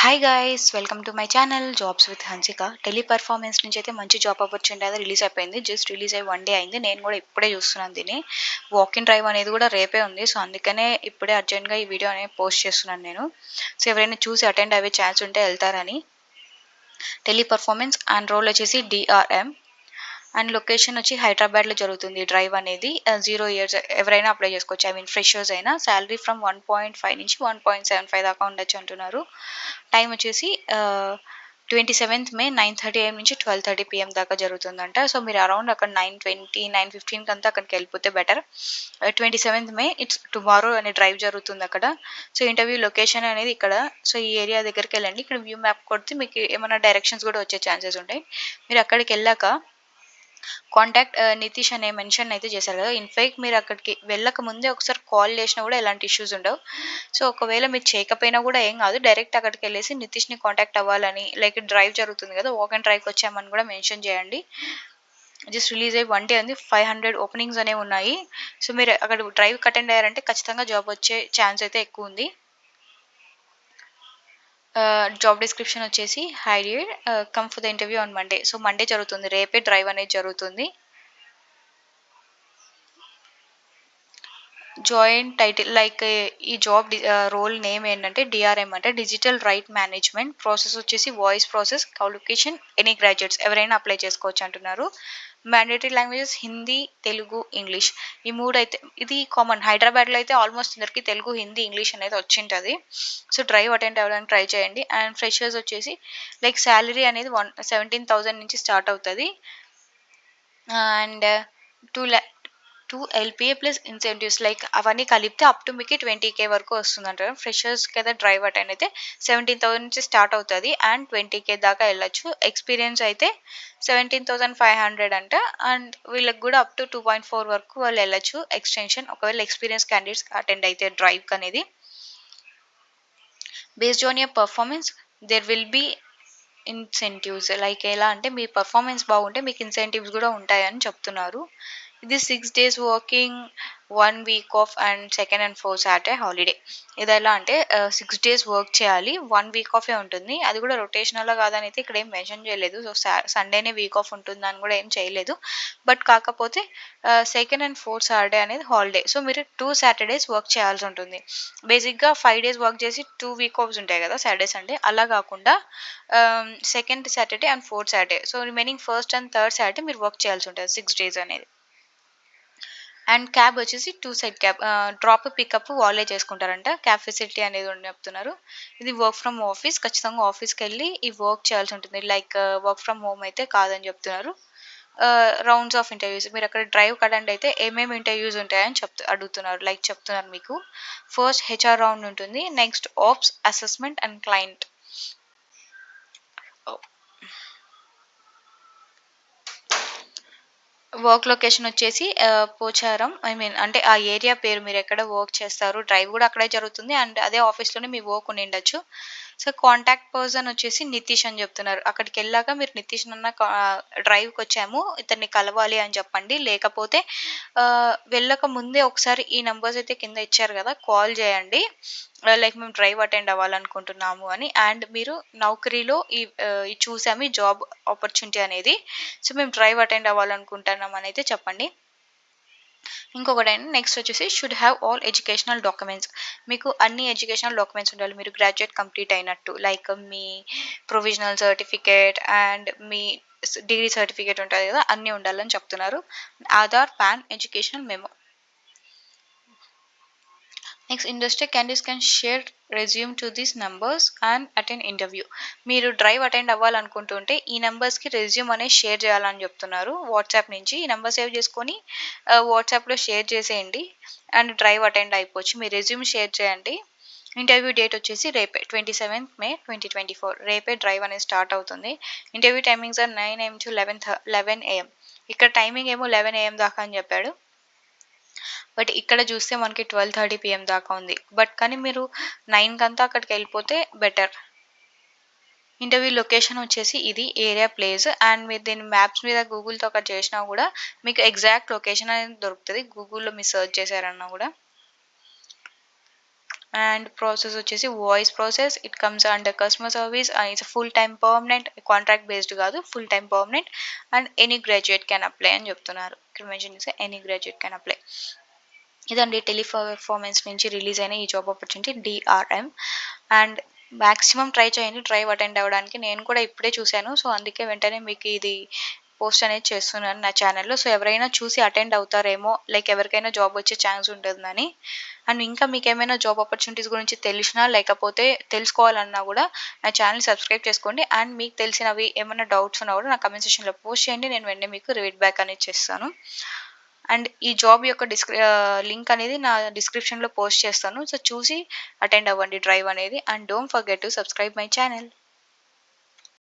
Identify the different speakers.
Speaker 1: Hi guys welcome to my channel jobs with Hansika. Teleperformance నుంచి అయితే మంచి జాబ్ ఆపర్చునిటీ అయితే రిలీజ్ అయిపోయింది. జస్ట్ రిలీజ్ అయ్యి 1 డే అయింది. నేను కూడా ఇప్పుడే చూస్తున్నాను దీన్ని. వాక్ ఇన్ డ్రైవ్ అనేది కూడా రేపే ఉంది. సో అందుకనే ఇప్పుడే అర్జెంట్గా ఈ వీడియో అనేది పోస్ట్ చేస్తున్నాను నేను. సో ఎవరైనా చూసి అటెండ్ అయ్యే ఛాన్స్ ఉంటే వెళ్తారని. టెలిపర్ఫార్మెన్స్ అండ్ రోల్ వచ్చేసి డిఆర్ఎం అండ్ లొకేషన్ వచ్చి హైదరాబాద్లో జరుగుతుంది డ్రైవ్ అనేది. 0 years ఎవరైనా అప్లై చేసుకోవచ్చు. ఐ మీన్ ఫ్రెషర్స్ అయినా. శాలరీ ఫ్రమ్ 1.5 నుంచి 1.75 దాకా ఉండొచ్చు అంటున్నారు. టైం వచ్చేసి 27th May 9:30 AM నుంచి 12:30 PM దాకా జరుగుతుందంట. సో మీరు అరౌండ్ అక్కడ 9:20 9:15 అంతా అక్కడికి వెళ్ళిపోతే better. 27th May it's tomorrow అనే డ్రైవ్ జరుగుతుంది అక్కడ. సో ఇంటర్వ్యూ లొకేషన్ అనేది ఇక్కడ. సో ఈ ఏరియా దగ్గరికి వెళ్ళండి. ఇక్కడ వ్యూ మ్యాప్ కొడితే మీకు ఏమైనా డైరెక్షన్స్ కూడా వచ్చే ఛాన్సెస్ ఉంటాయి. మీరు అక్కడికి వెళ్ళాక కాంటాక్ట్ నితీష్ అనే మెన్షన్ అయితే చేశారు కదా. ఇన్ఫాక్ట్ మీరు అక్కడికి వెళ్ళక ముందే ఒకసారి కాల్ చేసినా కూడా ఎలాంటి ఇష్యూస్ ఉండవు. సో ఒకవేళ మీరు చేయకపోయినా కూడా ఏం కాదు. డైరెక్ట్ అక్కడికి వెళ్ళేసి నితీష్ని కాంటాక్ట్ అవ్వాలని, లైక్ డ్రైవ్ జరుగుతుంది కదా, వాక్ అండ్ డ్రైవ్కి వచ్చామని కూడా మెన్షన్ చేయండి. జస్ట్ రిలీజ్ అయ్యి 1 డే ఉంది. 500 ఓపెనింగ్స్ అనేవి ఉన్నాయి. సో మీరు అక్కడ డ్రైవ్కి అటెండ్ అయ్యారంటే ఖచ్చితంగా జాబ్ వచ్చే ఛాన్స్ అయితే ఎక్కువ ఉంది. జాబ్ డిస్క్రిప్షన్ వచ్చేసి high dear come for the interview on Monday. So Monday జరుగుతుంది. రేపే డ్రైవ్ అనేది జరుగుతుంది. జాయిన్ టైటిల్ లైక్ ఈ జాబ్ రోల్ నేమ్ ఏంటంటే డిఆర్ఎం అంటే డిజిటల్ రైట్ మేనేజ్మెంట్. ప్రాసెస్ వచ్చేసి voice process. Qualification any graduates ఎవరైనా అప్లై చేసుకోవచ్చు అంటున్నారు. Mandatory languages Hindi, Telugu, English. ఈ మూడు అయితే ఇది కామన్. హైదరాబాద్లో అయితే ఆల్మోస్ట్ అందరికి తెలుగు, హిందీ, ఇంగ్లీష్ అనేది వచ్చింటుంది. సో డ్రైవ్ అటెండ్ అవ్వడానికి ట్రై చేయండి. అండ్ ఫ్రెషర్స్ వచ్చేసి లైక్ శాలరీ అనేది 17,000 నుంచి స్టార్ట్ అవుతుంది. And 2 LPA plus incentives like అవన్నీ కలిపితే అప్ టు మీకు 20K వరకు వస్తుందంట. ఫ్రెషర్స్కి అయితే డ్రైవ్ అటెండ్ అయితే 17,000 నుంచి స్టార్ట్ అవుతుంది అండ్ 20K దాకా వెళ్ళొచ్చు. ఎక్స్పీరియన్స్ అయితే 17,500 అంట. అండ్ వీళ్ళకి కూడా అప్ టు 2.4 వరకు వాళ్ళు వెళ్ళొచ్చు ఎక్స్టెన్షన్, ఒకవేళ ఎక్స్పీరియన్స్ క్యాండిడేట్స్ అటెండ్ అయితే డ్రైవ్కి అనేది. Based on your performance there will be incentives. Like ఎలా అంటే మీ పర్ఫార్మెన్స్ బాగుంటే మీకు ఇన్సెంటివ్స్ కూడా ఉంటాయని చెప్తున్నారు. ఇది 6 days working, 1 week of and second and fourth Saturday holiday. ఇది ఎలా అంటే 6 days వర్క్ చేయాలి, 1 week ఆఫే ఉంటుంది. అది కూడా రొటేషనల్గా కాదని అయితే ఇక్కడ ఏం మెన్షన్ చేయలేదు. సో సండేనే వీక్ ఆఫ్ ఉంటుందని కూడా ఏం చేయలేదు. బట్ కాకపోతే సెకండ్ అండ్ ఫోర్త్ సాటర్డే అనేది హాలిడే. సో మీరు 2 Saturdays వర్క్ చేయాల్సి ఉంటుంది. బేసిక్గా 5 days వర్క్ చేసి 2 week ఆఫ్స్ ఉంటాయి కదా సాటర్డే సండే. అలా కాకుండా second Saturday and fourth Saturday, so remaining first and third Saturday మీరు వర్క్ చేయాల్సి ఉంటుంది 6 days అనేది. అండ్ క్యాబ్ వచ్చేసి 2 side క్యాబ్. డ్రాప్ పికప్ వాళ్ళే చేసుకుంటారంట. క్యాబ్ ఫెసిలిటీ అనేది ఉండి చెప్తున్నారు. ఇది వర్క్ ఫ్రమ్ ఆఫీస్. ఖచ్చితంగా ఆఫీస్కి వెళ్ళి ఈ వర్క్ చేయాల్సి ఉంటుంది. లైక్ వర్క్ ఫ్రమ్ హోమ్ అయితే కాదని చెప్తున్నారు. Rounds of interviews. మీరు అక్కడ డ్రైవ్ అటెండ్ అయితే ఏమేమి ఇంటర్వ్యూస్ ఉంటాయని అడుగుతున్నారు. లైక్ చెప్తున్నారు మీకు. ఫస్ట్ HR రౌండ్ ఉంటుంది. Next ops, assessment and client. Work location వచ్చేసి పోచారం. ఐ మీన్ అంటే ఆ ఏరియా పేరు, మీరు ఎక్కడ వర్క్ చేస్తారు. డ్రైవ్ కూడా అక్కడే జరుగుతుంది అండ్ అదే ఆఫీస్లోనే మీ వర్క్ ఉండిండొచ్చు. సో కాంటాక్ట్ పర్సన్ వచ్చేసి నితీష్ అని చెప్తున్నారు. అక్కడికి వెళ్ళాక మీరు నితీష్ అన్న డ్రైవ్కి వచ్చాము, ఇతన్ని కలవాలి అని చెప్పండి. లేకపోతే వెళ్ళక ముందే ఒకసారి ఈ నెంబర్స్ అయితే కింద ఇచ్చారు కదా, కాల్ చేయండి. లైక్ మేము డ్రైవ్ అటెండ్ అవ్వాలనుకుంటున్నాము అని. అండ్ మీరు నౌకరీలో ఈ చూసాము ఈ జాబ్ ఆపర్చునిటీ అనేది. సో మేము డ్రైవ్ అటెండ్ అవ్వాలనుకుంటున్నాం అని అయితే చెప్పండి. ఇంకొకటి నెక్స్ట్ వచ్చేసి should have all educational documents. మీకు అన్ని ఎడ్యుకేషనల్ డాక్యుమెంట్స్ ఉండాలి. మీరు గ్రాడ్యుయేట్ కంప్లీట్ అయినట్టు, like me provisional certificate and me degree certificate ఉంటుంది కదా, అన్నీ ఉండాలని చెప్తున్నారు. Aadhaar, pan, educational memo. Next industry candidates can share resume to these numbers and attend interview. మీరు డ్రైవ్ అటెండ్ అవ్వాలనుకుంటుంటే ఈ నెంబర్స్కి రెజ్యూమ్ అనేది షేర్ చేయాలని చెప్తున్నారు. వాట్సాప్ నుంచి ఈ నెంబర్ సేవ్ చేసుకొని వాట్సాప్లో షేర్ చేసేయండి అండ్ డ్రైవ్ అటెండ్ అయిపోవచ్చు. మీ రెజ్యూమ్ షేర్ చేయండి. ఇంటర్వ్యూ డేట్ వచ్చేసి రేపే 27th May 2024. రేపే డ్రైవ్ అనేది స్టార్ట్ అవుతుంది. Interview timings are 9 AM to 11 AM. ఇక్కడ టైమింగ్ ఏమో 11 AM దాకా అని చెప్పాడు. బట్ ఇక్కడ చూస్తే మనకి 12:30 PM దాకా ఉంది. బట్ కానీ మీరు 9 కంతా అక్కడికి వెళ్ళిపోతే బెటర్. ఇంటర్వ్యూ లొకేషన్ వచ్చేసి ఇది ఏరియా ప్లేస్. అండ్ మీరు దీన్ని మ్యాప్స్ మీద గూగుల్తో అక్కడ చేసినా కూడా మీకు ఎగ్జాక్ట్ లొకేషన్ అనేది దొరుకుతుంది. గూగుల్లో మీరు సెర్చ్ చేశారన్నా కూడా. అండ్ ప్రాసెస్ వచ్చేసి voice process. It comes under customer service and it's full time permanent, contract based కాదు, full time permanent. And any graduate can apply అని చెప్తున్నారు. ఇక్కడ మెన్షన్ చేస్తే ఎనీ గ్రాడ్యుయేట్ క్యాన్ అప్లై. ఇదండి టెలిపర్ఫార్మెన్స్ నుంచి రిలీజ్ అయిన ఈ job opportunity DRM. And maximum try చేయండి డ్రైవ్ అటెండ్ అవ్వడానికి. నేను కూడా ఇప్పుడే చూశాను. సో అందుకే వెంటనే మీకు ఇది పోస్ట్ అనేది చేస్తున్నాను నా ఛానల్లో. సో ఎవరైనా చూసి అటెండ్ అవుతారేమో, లైక్ ఎవరికైనా జాబ్ వచ్చే ఛాన్స్ ఉంటుందని. అండ్ ఇంకా మీకేమైనా జాబ్ ఆపర్చునిటీస్ గురించి తెలిసినా లేకపోతే తెలుసుకోవాలన్నా కూడా నా ఛానల్ సబ్స్క్రైబ్ చేసుకోండి. అండ్ మీకు తెలిసినవి ఏమైనా డౌట్స్ ఉన్నా కూడా నా కమెంట్ సెక్షన్లో పోస్ట్ చేయండి. నేను వెంటనే మీకు రీడ్ బ్యాక్ అనేది చేస్తాను. అండ్ ఈ జాబ్ యొక్క లింక్ అనేది నా డిస్క్రిప్షన్లో పోస్ట్ చేస్తాను. సో చూసి అటెండ్ అవ్వండి డ్రైవ్ అనేది. And don't forget to subscribe my channel.